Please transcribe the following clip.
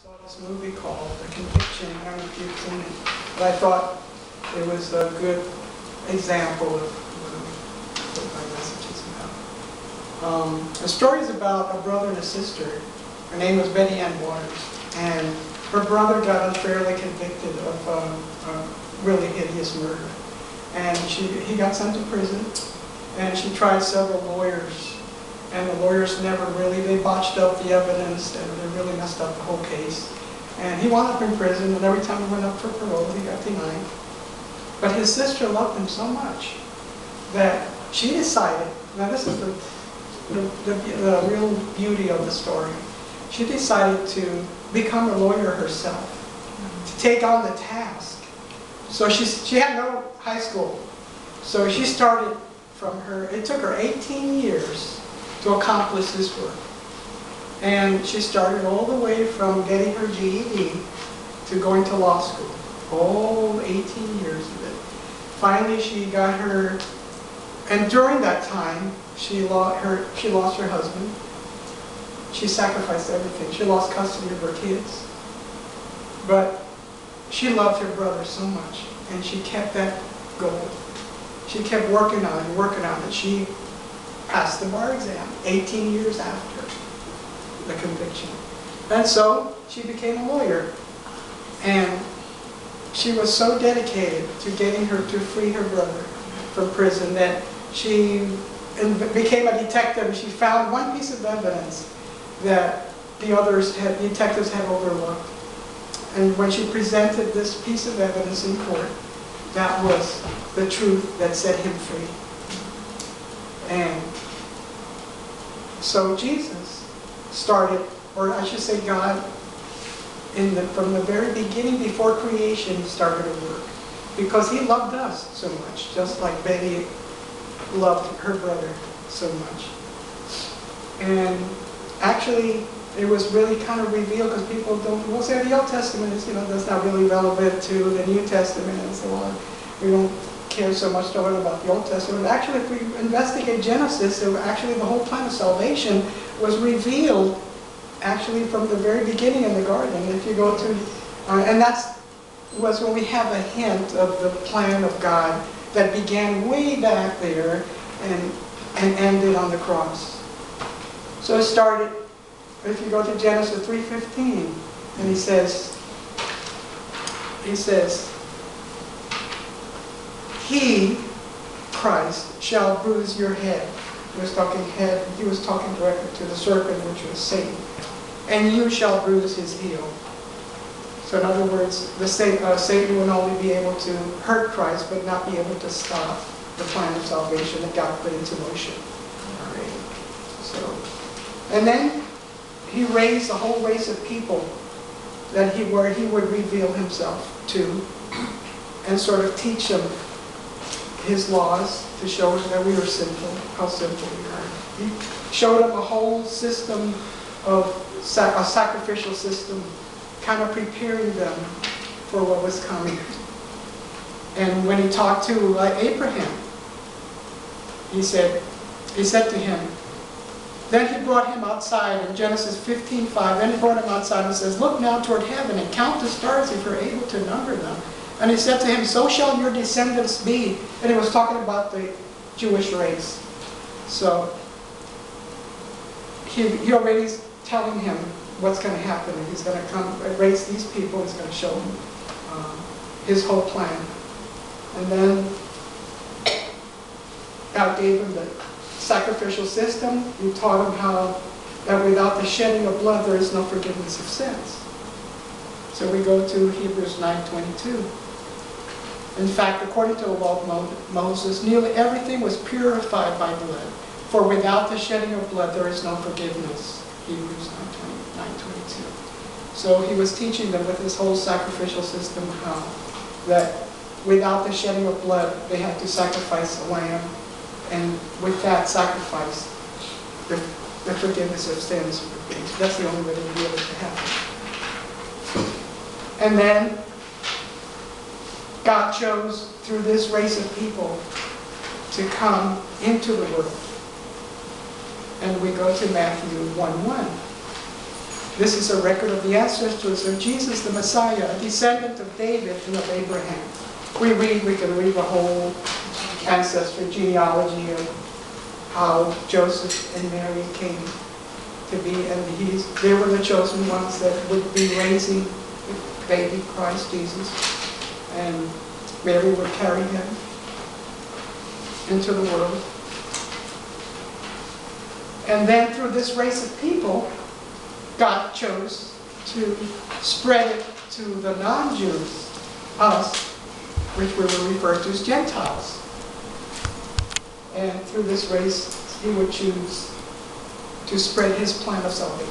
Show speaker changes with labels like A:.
A: saw this movie called The Conviction. I don't know if you've seen it, but I thought it was a good example of what my message is about. The story is about a brother and a sister. Her name was Betty Ann Waters, and her brother got unfairly convicted of a really hideous murder. And he got sent to prison, and she tried several lawyers. And the lawyers never really, they botched up the evidence, and they really messed up the whole case. And he wound up in prison, and every time he went up for parole, he got denied. But his sister loved him so much that she decided, now this is the real beauty of the story, she decided to become a lawyer herself, to take on the task. So she had no high school. So she started from it took her 18 years to accomplish this work. And she started all the way from getting her GED to going to law school. All 18 years of it. Finally she got her, and during that time she lost her husband. She sacrificed everything. She lost custody of her kids. But she loved her brother so much, and she kept that goal. She kept working on it and working on it. She passed the bar exam 18 years after the conviction. And so she became a lawyer. And she was so dedicated to getting her to free her brother from prison that she became a detective, and she found one piece of evidence that the detectives had overlooked. And when she presented this piece of evidence in court, that was the truth that set him free. And so Jesus started, or I should say God, from the very beginning, before creation, started a work. Because he loved us so much, just like Betty loved her brother so much. And actually, it was really kind of revealed, because people will say the Old Testament is, that's not really relevant to the New Testament and so on. We don't care so much to learn about the Old Testament. Actually, if we investigate Genesis, actually the whole plan of salvation was revealed actually from the very beginning in the garden. If you go to, and was when we have a hint of the plan of God that began way back there and ended on the cross. So it started, if you go to Genesis 3:15, and he says, He, Christ, shall bruise your head. He was talking head, he was talking directly to the serpent, which was Satan. And you shall bruise his heel. So in other words, Satan would only be able to hurt Christ, but not be able to stop the plan of salvation that God put into motion. All right. So, and then he raised a whole race of people where he would reveal himself to, and sort of teach them his laws to show us that we are sinful, how sinful we are. He showed them a whole system of a sacrificial system, kind of preparing them for what was coming. And when he talked to Abraham, he said to him, then he brought him outside in Genesis 15:5. Then he brought him outside and says, look now toward heaven and count the stars if you're able to number them. And he said to him, so shall your descendants be. And he was talking about the Jewish race. So he already is telling him what's going to happen. He's going to come, raise these people. He's going to show them his whole plan. And then God gave him the sacrificial system. He taught him how that without the shedding of blood there is no forgiveness of sins. So we go to Hebrews 9:22. In fact, according to the law of Moses, nearly everything was purified by blood. For without the shedding of blood there is no forgiveness. Hebrews 9:22. So he was teaching them with this whole sacrificial system how that without the shedding of blood they had to sacrifice a lamb. And with that sacrifice, the forgiveness of sins would be. That's the only way to be able to happen. And then God chose through this race of people to come into the world. And we go to Matthew 1:1. This is a record of the ancestors of Jesus the Messiah, a descendant of David and of Abraham. We can read the whole ancestry genealogy of how Joseph and Mary came to be, and they were the chosen ones that would be raising the baby Christ Jesus, and Mary would carry him into the world. And then through this race of people, God chose to spread it to the non-Jews, us, which we were referred to as Gentiles. And through this race, he would choose to spread his plan of salvation.